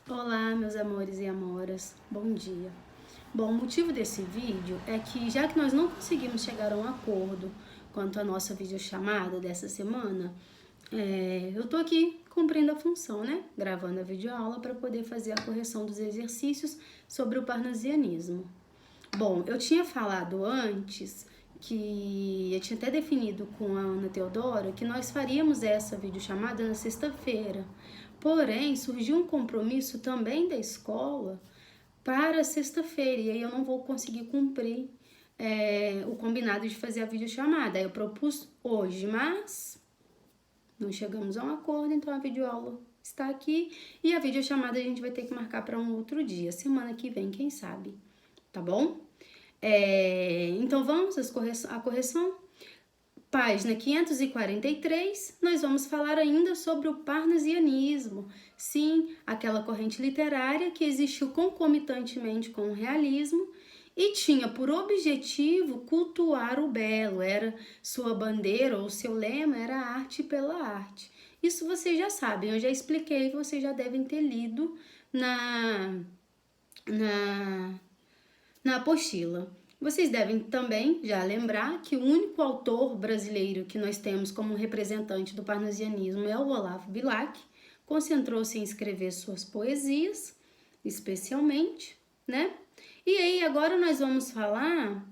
Olá, meus amores e amoras, bom dia. Bom, o motivo desse vídeo é que, já que nós não conseguimos chegar a um acordo quanto à nossa videochamada dessa semana, eu tô aqui cumprindo a função, né? Gravando a videoaula para poder fazer a correção dos exercícios sobre o parnasianismo. Bom, eu tinha falado antes que eu tinha até definido com a Ana Teodora que nós faríamos essa videochamada na sexta-feira. Porém, surgiu um compromisso também da escola para sexta-feira e aí eu não vou conseguir cumprir o combinado de fazer a videochamada. Aí eu propus hoje, mas não chegamos a um acordo, então a videoaula está aqui e a videochamada a gente vai ter que marcar para um outro dia, semana que vem, quem sabe, tá bom? Então vamos à correção. Página 543, nós vamos falar ainda sobre o parnasianismo. Sim, aquela corrente literária que existiu concomitantemente com o realismo e tinha por objetivo cultuar o belo. Era sua bandeira ou seu lema era a arte pela arte. Isso vocês já sabem, eu já expliquei, vocês já devem ter lido na apostila. Vocês devem também já lembrar que o único autor brasileiro que nós temos como representante do parnasianismo é o Olavo Bilac. Concentrou-se em escrever suas poesias, especialmente, né? E aí, agora nós vamos falar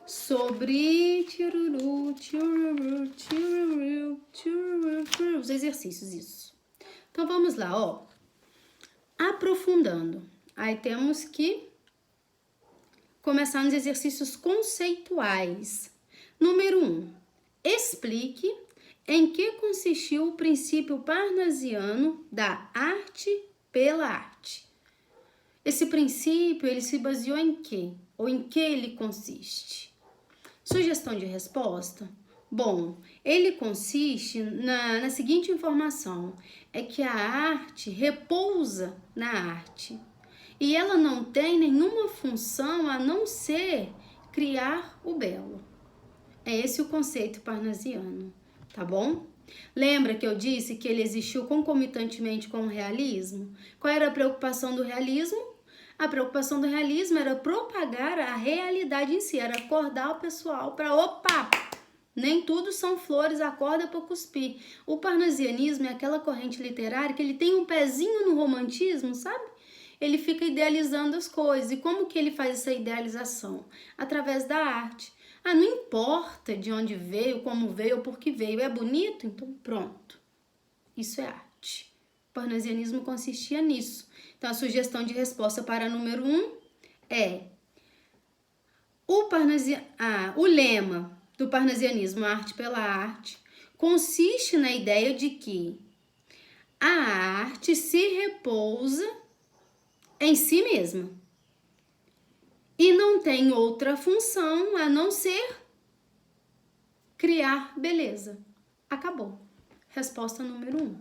sobre os exercícios, isso. Então, vamos lá, ó. Aprofundando. Aí temos que começar nos exercícios conceituais. Número 1. Explique em que consistiu o princípio parnasiano da arte pela arte. Esse princípio, ele se baseou em quê? Ou em que ele consiste? Sugestão de resposta? Bom, ele consiste na seguinte informação, é que a arte repousa na arte e ela não tem nenhuma função a não ser criar o belo. É esse o conceito parnasiano, tá bom? Lembra que eu disse que ele existiu concomitantemente com o realismo? Qual era a preocupação do realismo? A preocupação do realismo era propagar a realidade em si, era acordar o pessoal para, opa, nem tudo são flores, acorda para cuspir. O parnasianismo é aquela corrente literária que ele tem um pezinho no romantismo, sabe? Ele fica idealizando as coisas. E como que ele faz essa idealização? Através da arte. Ah, não importa de onde veio, como veio ou por que veio. É bonito? Então pronto. Isso é arte. O parnasianismo consistia nisso. Então a sugestão de resposta para número 1 é o lema do parnasianismo, arte pela arte, consiste na ideia de que a arte se repousa em si mesma e não tem outra função a não ser criar beleza. Acabou. Resposta número 1.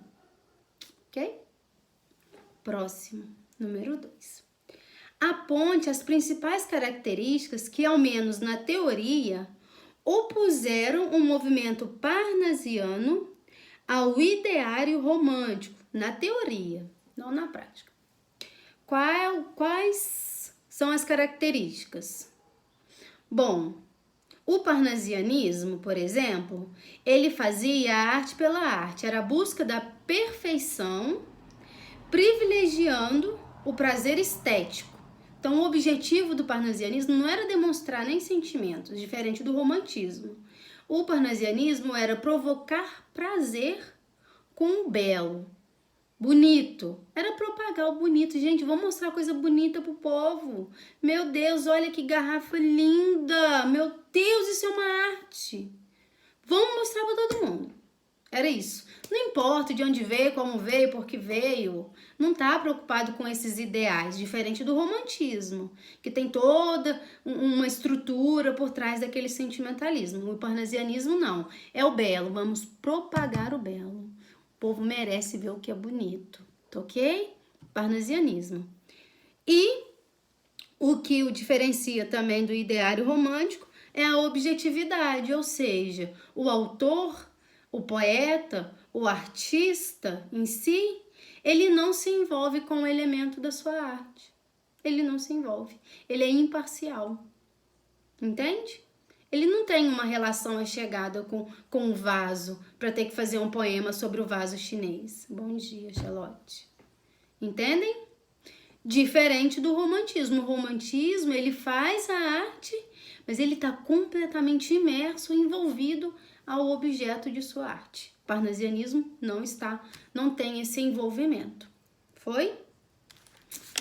Ok? Próximo, número 2. Aponte as principais características que, ao menos na teoria, opuseram o movimento parnasiano ao ideário romântico, na teoria, não na prática. Quais são as características? Bom, o parnasianismo, por exemplo, ele fazia a arte pela arte, era a busca da perfeição, privilegiando o prazer estético. Então, o objetivo do parnasianismo não era demonstrar nem sentimentos, diferente do romantismo. O parnasianismo era provocar prazer com o belo, bonito. Era propagar o bonito. Gente, vamos mostrar coisa bonita pro povo. Meu Deus, olha que garrafa linda. Meu Deus, isso é uma arte. Vamos mostrar para todo mundo. Era isso. Não importa de onde veio, como veio, por que veio. Não tá preocupado com esses ideais, diferente do romantismo, que tem toda uma estrutura por trás daquele sentimentalismo. O parnasianismo não. É o belo, vamos propagar o belo. O povo merece ver o que é bonito, tá ok? Parnasianismo. E o que o diferencia também do ideário romântico é a objetividade, ou seja, o autor, o poeta, o artista em si, ele não se envolve com o elemento da sua arte. Ele não se envolve. Ele é imparcial. Entende? Ele não tem uma relação chegada com o vaso para ter que fazer um poema sobre o vaso chinês. Bom dia, Charlotte. Entendem? Diferente do romantismo. O romantismo, ele faz a arte, mas ele está completamente imerso, envolvido ao objeto de sua arte. O parnasianismo não tem esse envolvimento. Foi?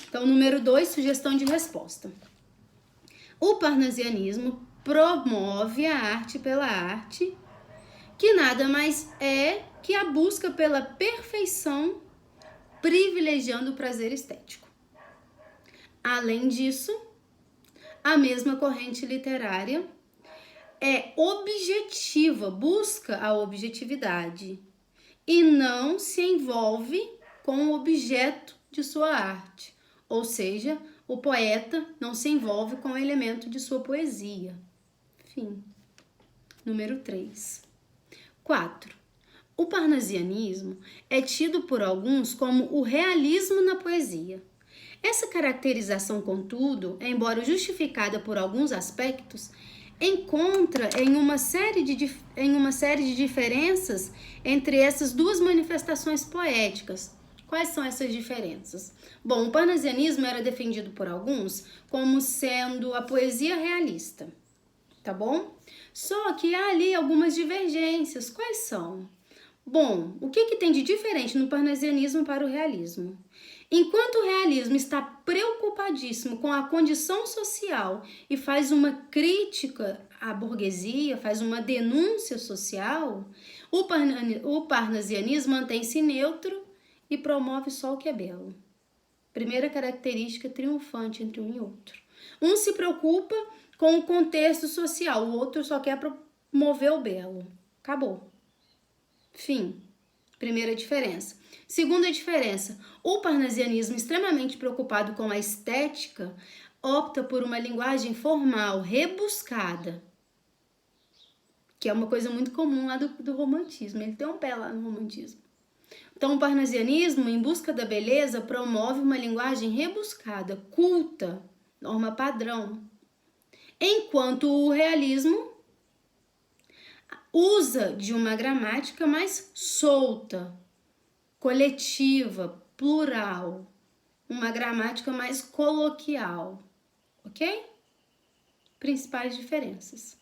Então, número 2, sugestão de resposta. O parnasianismo promove a arte pela arte, que nada mais é que a busca pela perfeição, privilegiando o prazer estético. Além disso, a mesma corrente literária é objetiva, busca a objetividade e não se envolve com o objeto de sua arte. Ou seja, o poeta não se envolve com o elemento de sua poesia. Fim. Número 3. 4. O parnasianismo é tido por alguns como o realismo na poesia. Essa caracterização, contudo, embora justificada por alguns aspectos, encontra em uma série de diferenças entre essas duas manifestações poéticas. Quais são essas diferenças? Bom, o parnasianismo era defendido por alguns como sendo a poesia realista, tá bom? Só que há ali algumas divergências. Quais são? Bom, o que tem de diferente no parnasianismo para o realismo? Enquanto o realismo está preocupadíssimo com a condição social e faz uma crítica à burguesia, faz uma denúncia social, o parnasianismo mantém-se neutro e promove só o que é belo. Primeira característica triunfante entre um e outro. Um se preocupa com o contexto social, o outro só quer promover o belo. Acabou. Fim. Primeira diferença. Segunda diferença, o parnasianismo, extremamente preocupado com a estética, opta por uma linguagem formal, rebuscada, que é uma coisa muito comum lá do romantismo. Ele tem um pé lá no romantismo. Então, o parnasianismo, em busca da beleza, promove uma linguagem rebuscada, culta, norma padrão. Enquanto o realismo usa de uma gramática mais solta, coletiva, plural, uma gramática mais coloquial, ok? Principais diferenças.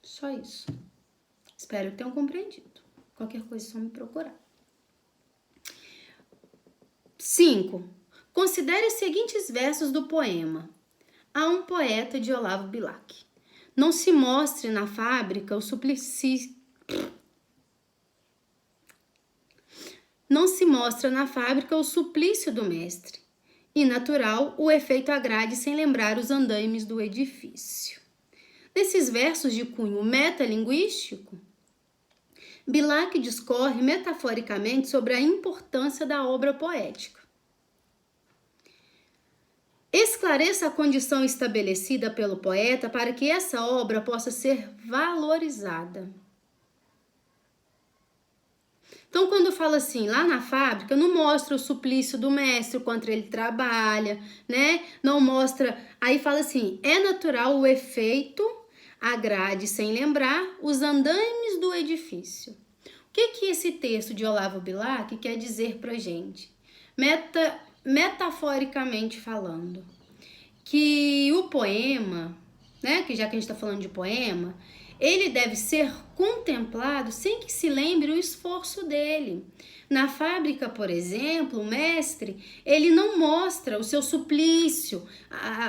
Só isso. Espero que tenham compreendido. Qualquer coisa é só me procurar. 5. Considere os seguintes versos do poema A um Poeta, de Olavo Bilac. Não se mostre na fábrica o suplício. Não se mostra na fábrica o suplício do mestre, e natural o efeito agrade sem lembrar os andaimes do edifício. Nesses versos de cunho metalinguístico, Bilac discorre metaforicamente sobre a importância da obra poética. Esclareça a condição estabelecida pelo poeta para que essa obra possa ser valorizada. Então, quando fala assim, lá na fábrica, não mostra o suplício do mestre, o quanto ele trabalha, né? Não mostra... Aí fala assim, é natural o efeito, agrade sem lembrar, os andaimes do edifício. O que esse texto de Olavo Bilac quer dizer pra gente? Metaforicamente falando, que o poema, né? Que já que a gente tá falando de poema... Ele deve ser contemplado sem que se lembre o esforço dele. Na fábrica, por exemplo, o mestre, ele não mostra o seu suplício,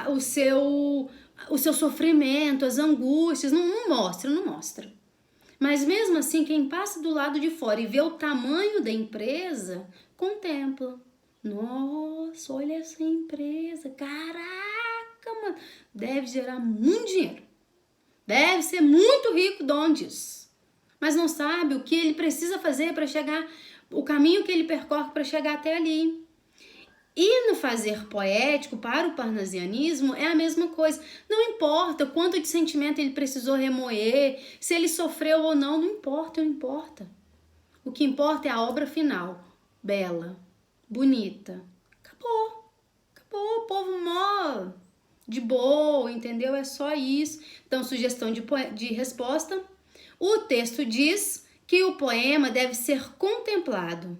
o seu sofrimento, as angústias, não mostra. Mas mesmo assim, quem passa do lado de fora e vê o tamanho da empresa, contempla. Nossa, olha essa empresa, caraca, mano, deve gerar muito dinheiro. Deve ser muito rico, Dondes, mas não sabe o que ele precisa fazer para chegar, o caminho que ele percorre para chegar até ali. E no fazer poético, para o parnasianismo, é a mesma coisa. Não importa quanto de sentimento ele precisou remoer, se ele sofreu ou não, não importa. que importa é a obra final. Bela, bonita. Acabou. Acabou, povo mó de boa, entendeu? É só isso. Então, sugestão de resposta. O texto diz que o poema deve ser contemplado,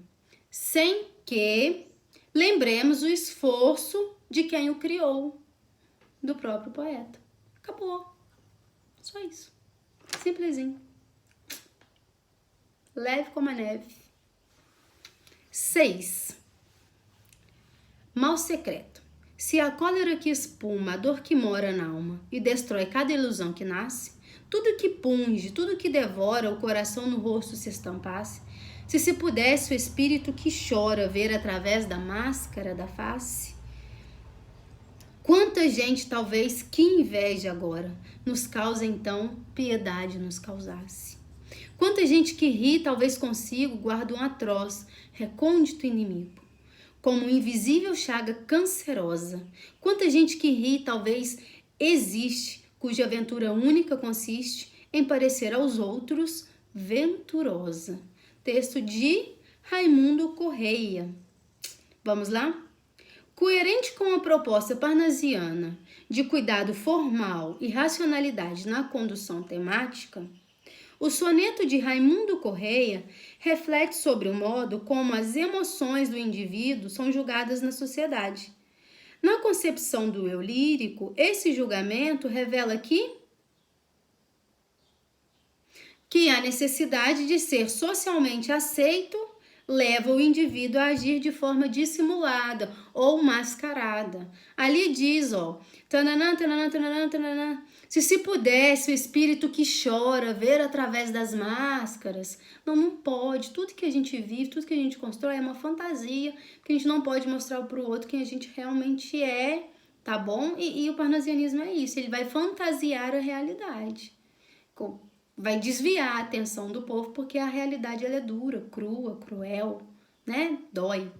sem que lembremos o esforço de quem o criou, do próprio poeta. Acabou. Só isso. Simplesinho. Leve como a neve. 6. Mal secreto. Se a cólera que espuma, a dor que mora na alma e destrói cada ilusão que nasce, tudo que punge, tudo que devora o coração no rosto se estampasse, se pudesse o espírito que chora ver através da máscara da face, quanta gente talvez que inveja agora nos causa então piedade nos causasse. Quanta gente que ri talvez consigo guarda um atroz, recôndito inimigo, como invisível chaga cancerosa. Quanta gente que ri talvez existe, cuja aventura única consiste em parecer aos outros venturosa. Texto de Raimundo Correia. Vamos lá? Coerente com a proposta parnasiana de cuidado formal e racionalidade na condução temática, o soneto de Raimundo Correia reflete sobre o modo como as emoções do indivíduo são julgadas na sociedade. Na concepção do eu lírico, esse julgamento revela que a necessidade de ser socialmente aceito leva o indivíduo a agir de forma dissimulada ou mascarada. Ali diz, ó, tananã, tananã, tananã, tananã. Se pudesse o espírito que chora ver através das máscaras, não pode. Tudo que a gente vive, tudo que a gente constrói é uma fantasia, que a gente não pode mostrar para o outro quem a gente realmente é, tá bom? E o parnasianismo é isso, ele vai fantasiar a realidade. Vai desviar a atenção do povo, porque a realidade ela é dura, crua, cruel, né? Dói.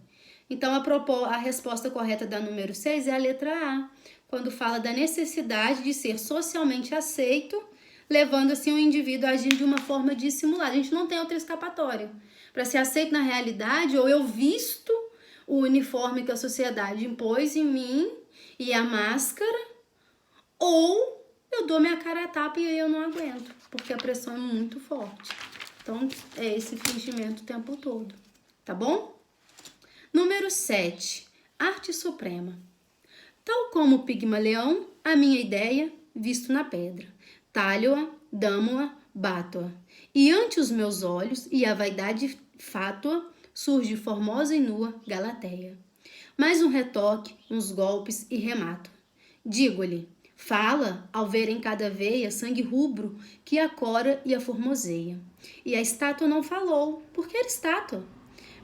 Então, a resposta correta da número 6 é a letra A, quando fala da necessidade de ser socialmente aceito, levando assim o indivíduo a agir de uma forma dissimulada. A gente não tem outra escapatória. Para ser aceito na realidade, ou eu visto o uniforme que a sociedade impôs em mim e a máscara, ou eu dou minha cara a tapa e aí eu não aguento, porque a pressão é muito forte. Então, é esse fingimento o tempo todo, tá bom? Número 7. Arte suprema. Tal como o Pigmaleão, a minha ideia, visto na pedra. Talho-a, damo-a, bato-a. E ante os meus olhos, e a vaidade fátua, surge formosa e nua Galateia. Mais um retoque, uns golpes e remato. Digo-lhe, fala, ao ver em cada veia sangue rubro que a cora e a formoseia. E a estátua não falou, porque era estátua.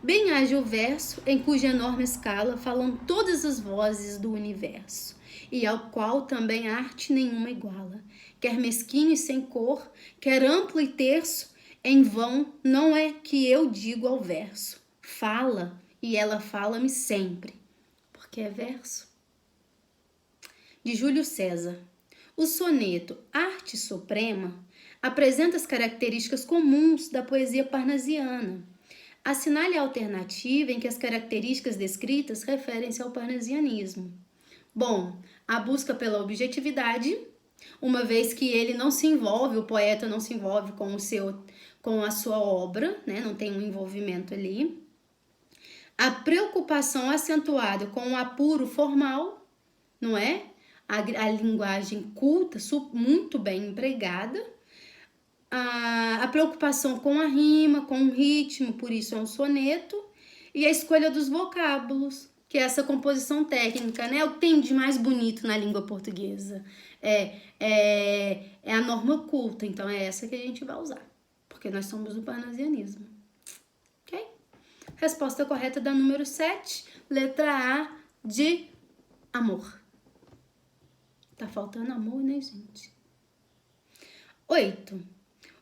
Bem age o verso em cuja enorme escala falam todas as vozes do universo, e ao qual também arte nenhuma iguala. Quer mesquinho e sem cor, quer amplo e terço, em vão não é que eu digo ao verso. Fala, e ela fala-me sempre, porque é verso. De Júlio César. O soneto Arte Suprema apresenta as características comuns da poesia parnasiana. Assinale a alternativa em que as características descritas referem-se ao parnasianismo. Bom, a busca pela objetividade, uma vez que ele não se envolve, o poeta não se envolve com a sua obra, né? Não tem um envolvimento ali. A preocupação acentuada com o apuro formal, não é? A linguagem culta, muito bem empregada. A preocupação com a rima, com o ritmo, por isso é um soneto, e a escolha dos vocábulos, que é essa composição técnica, né? O que tem de mais bonito na língua portuguesa é a norma culta, então é essa que a gente vai usar, porque nós somos do parnasianismo, ok? Resposta correta da número 7, letra A de amor. Tá faltando amor, né, gente? 8.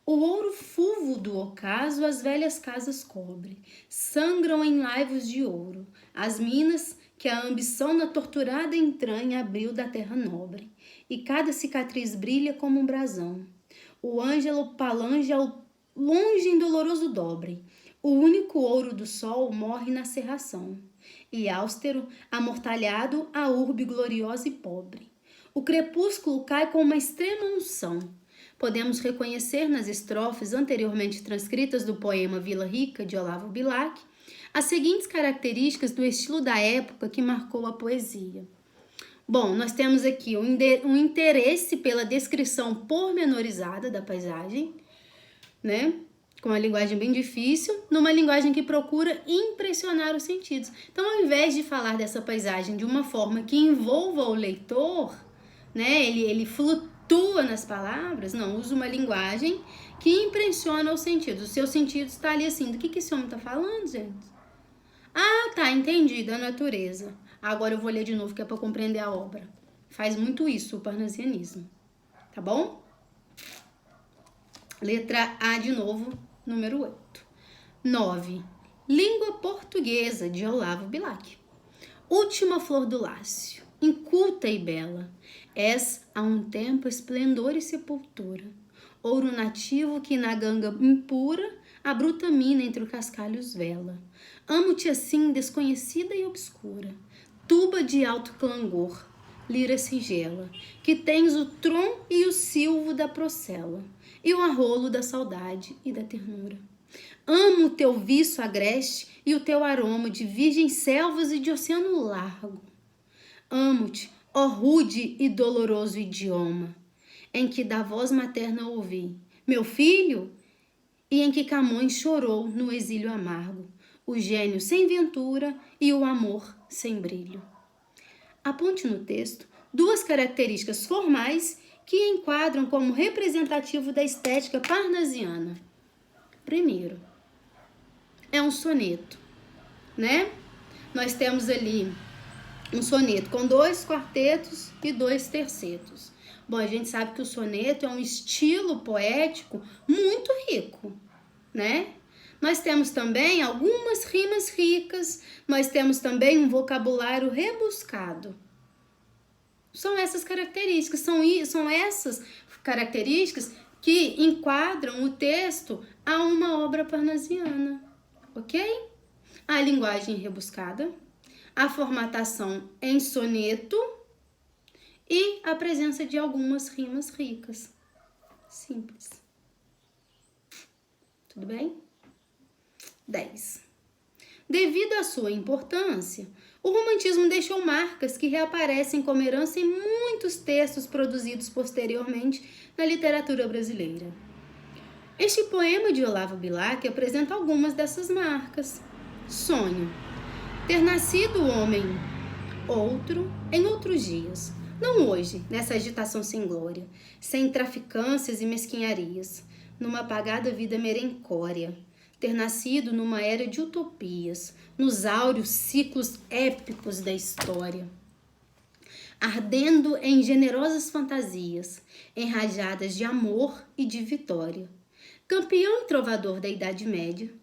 O ouro fulvo do ocaso as velhas casas cobre, sangram em laivos de ouro as minas que a ambição na torturada entranha abriu da terra nobre, e cada cicatriz brilha como um brasão. O ângelo palange ao longe em doloroso dobre, O único ouro do sol morre na cerração, e austero, amortalhado, a urbe gloriosa e pobre. O crepúsculo cai com uma extrema unção. Podemos reconhecer nas estrofes anteriormente transcritas do poema Vila Rica, de Olavo Bilac, as seguintes características do estilo da época que marcou a poesia. Bom, nós temos aqui um interesse pela descrição pormenorizada da paisagem, né? Com uma linguagem bem difícil, numa linguagem que procura impressionar os sentidos. Então, ao invés de falar dessa paisagem de uma forma que envolva o leitor, né? Ele flutua nas palavras, não, usa uma linguagem que impressiona os sentidos. O seu sentido está ali assim, do que esse homem está falando, gente? Ah, tá, entendi, da natureza. Agora eu vou ler de novo, que é para compreender a obra. Faz muito isso o parnasianismo, tá bom? Letra A de novo, número 8. 9. Língua portuguesa, de Olavo Bilac. Última flor do lácio, inculta e bela, és a um tempo esplendor e sepultura, ouro nativo que na ganga impura a bruta mina entre os cascalhos vela. Amo-te assim, desconhecida e obscura, tuba de alto clangor, lira singela, que tens o trom e o silvo da procela, e o arrolo da saudade e da ternura. Amo o teu viço agreste e o teu aroma de virgens selvas e de oceano largo. Amo-te, ó rude e doloroso idioma, em que da voz materna ouvi, meu filho, e em que Camões chorou no exílio amargo, o gênio sem ventura e o amor sem brilho. Aponte no texto duas características formais que enquadram como representativo da estética parnasiana. Primeiro, é um soneto, né? Nós temos ali um soneto com 2 quartetos e 2 tercetos. Bom, a gente sabe que o soneto é um estilo poético muito rico, né? Nós temos também algumas rimas ricas, nós temos também um vocabulário rebuscado. São essas características, são essas características que enquadram o texto a uma obra parnasiana, ok? A linguagem rebuscada, a formatação em soneto e a presença de algumas rimas ricas. Simples. Tudo bem? 10. Devido à sua importância, o romantismo deixou marcas que reaparecem como herança em muitos textos produzidos posteriormente na literatura brasileira. Este poema de Olavo Bilac apresenta algumas dessas marcas. Sonho. Ter nascido homem outro em outros dias, não hoje, nessa agitação sem glória, sem traficâncias e mesquinharias, numa apagada vida merencória. Ter nascido numa era de utopias, nos áureos ciclos épicos da história. Ardendo em generosas fantasias, enrajadas de amor e de vitória. Campeão e trovador da Idade Média,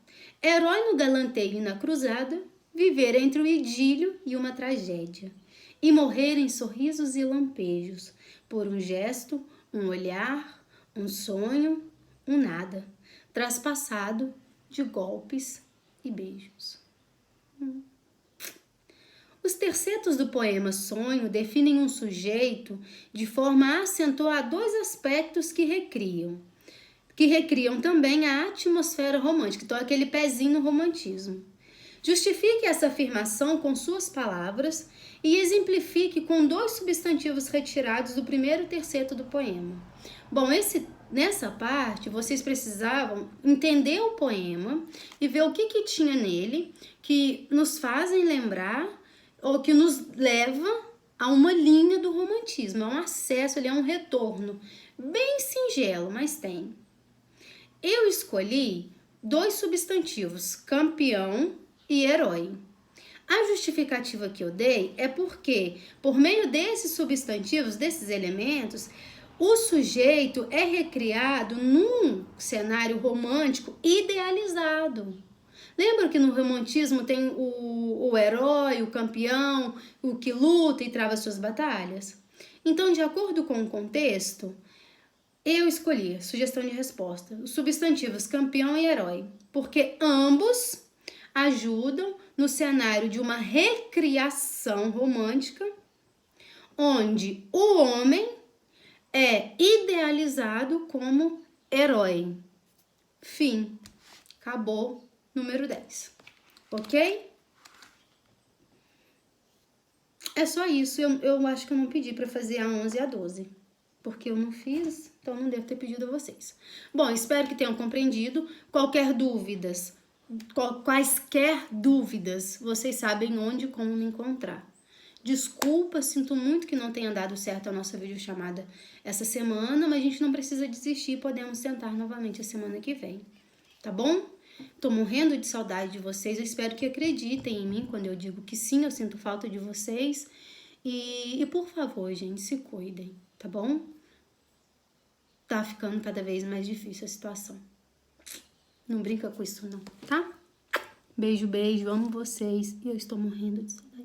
herói no galanteio e na cruzada, viver entre o idílio e uma tragédia, e morrer em sorrisos e lampejos, por um gesto, um olhar, um sonho, um nada, traspassado de golpes e beijos. Os tercetos do poema Sonho definem um sujeito de forma a acentuar 2 aspectos que recriam também a atmosfera romântica, então aquele pezinho no romantismo. Justifique essa afirmação com suas palavras e exemplifique com 2 substantivos retirados do primeiro terceto do poema. Bom, nessa parte, vocês precisavam entender o poema e ver o que tinha nele que nos fazem lembrar ou que nos leva a uma linha do romantismo. É um acesso, ele é um retorno bem singelo, mas tem. Eu escolhi 2 substantivos, campeão e herói. A justificativa que eu dei é porque, por meio desses substantivos, desses elementos, o sujeito é recriado num cenário romântico idealizado. Lembra que no romantismo tem o herói, o campeão, o que luta e trava suas batalhas? Então, de acordo com o contexto, Eu escolhi, sugestão de resposta, os substantivos campeão e herói, porque ambos ajudam no cenário de uma recriação romântica, onde o homem é idealizado como herói. Fim. Acabou. Número 10. Ok? É só isso. Eu acho que eu não pedi para fazer a 11 e a 12. Porque eu não fiz, então não devo ter pedido a vocês. Bom, espero que tenham compreendido. Quaisquer dúvidas, vocês sabem onde e como me encontrar. Desculpa, sinto muito que não tenha dado certo a nossa videochamada essa semana, mas a gente não precisa desistir, podemos sentar novamente a semana que vem, tá bom? Tô morrendo de saudade de vocês, eu espero que acreditem em mim quando eu digo que sim, eu sinto falta de vocês. E por favor, gente, se cuidem, tá bom? Tá ficando cada vez mais difícil a situação. Não brinca com isso não, tá? Beijo, beijo, amo vocês e eu estou morrendo de saudade.